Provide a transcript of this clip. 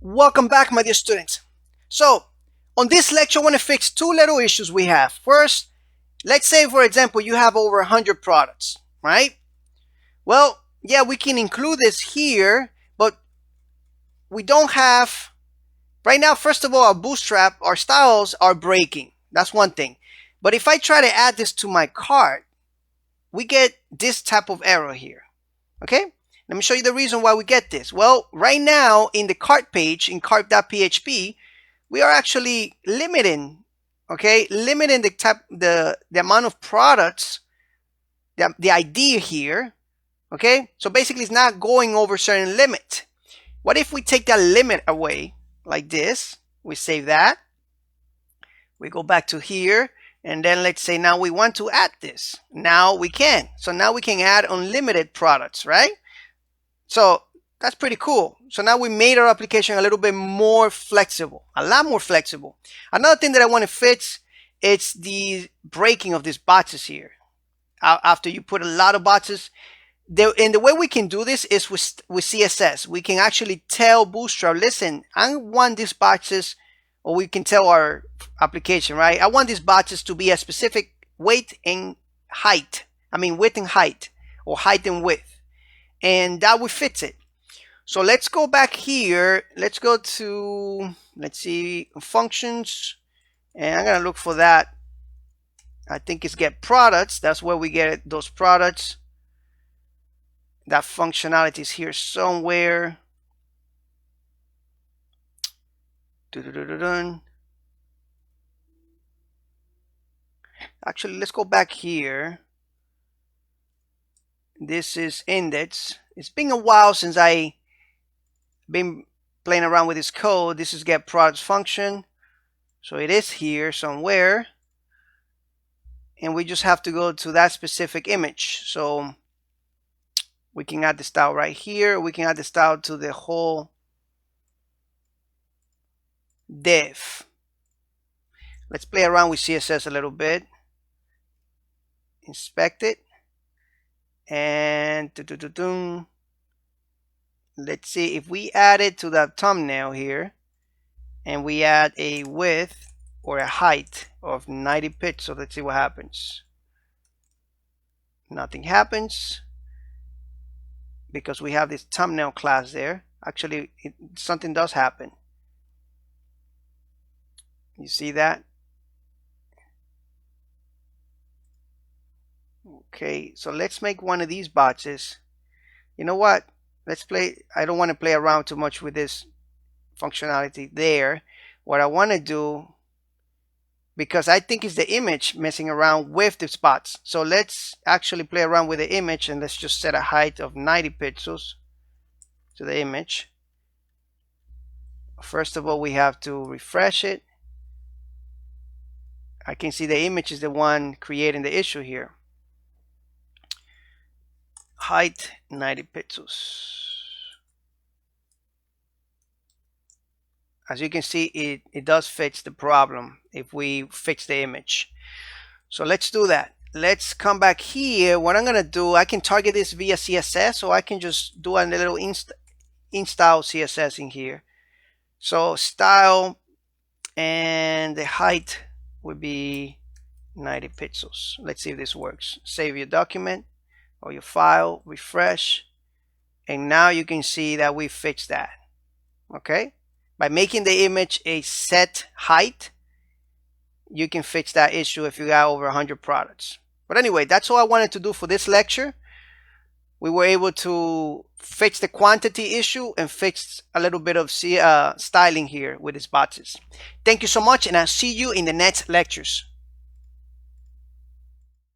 Welcome back, my dear students. So, on this lecture, I want to fix two little issues we have. First, let's say, for example, you have over 100 products, right? Well, yeah, we can include this here, but we don't have, right now, first of all, our bootstrap, our styles are breaking. That's one thing. But if I try to add this to my cart, we get this type of error here, okay? Let me show you the reason why we get this. Well, right now in the cart page, in cart.php, we are actually limiting, okay, limiting the amount of products, the idea here, okay. So basically, it's not going over certain limit. What if we take that limit away like this? We save that. We go back to here, and then let's say now we want to add this. Now we can. So now we can add unlimited products, right? So that's pretty cool. So now we made our application a little bit more flexible, a lot more flexible. Another thing that I want to fix, it's the breaking of these boxes here. After you put a lot of boxes, and the way we can do this is with CSS. We can actually tell Bootstrap, listen, I want these boxes, or we can tell our application, right? I want these boxes to be a specific weight and height. I mean width and height, or height and width. And that would fit it. So let's go back here. Let's go to, let's see, functions. And I'm going to look for that. I think it's get products. That's where we get those products. That functionality is here somewhere. Actually, let's go back here. This is index. It's been a while since I been playing around with this code. This is get products function. So it is here somewhere. And we just have to go to that specific image. So we can add the style right here. We can add the style to the whole div. Let's play around with CSS a little bit. Inspect it. And let's see if we add it to the thumbnail here, and we add a width or a height of 90 pixels. Let's see what happens. Nothing happens because we have this thumbnail class there. Actually, something does happen. You see that? Okay, so let's make one of these boxes. You know what? Let's play. I don't want to play around too much with this functionality there. What I want to do, because I think it's the image messing around with the spots. So let's actually play around with the image, and let's just set a height of 90 pixels to the image. First of all, we have to refresh it. I can see the image is the one creating the issue here. Height 90 pixels. As you can see, it does fix the problem if we fix the image. So let's do that. Let's come back here. What I'm gonna do, I can target this via CSS, so I can just do a little in-style CSS in here. So style, and the height would be 90 pixels. Let's see if this works. Save your document or your file, refresh, and now you can see that we fixed that. Okay, by making the image a set height, you can fix that issue if you got over 100 products. But anyway, that's all I wanted to do for this lecture. We were able to fix the quantity issue and fix a little bit of styling here with these boxes. Thank you so much, and I'll see you in the next lectures.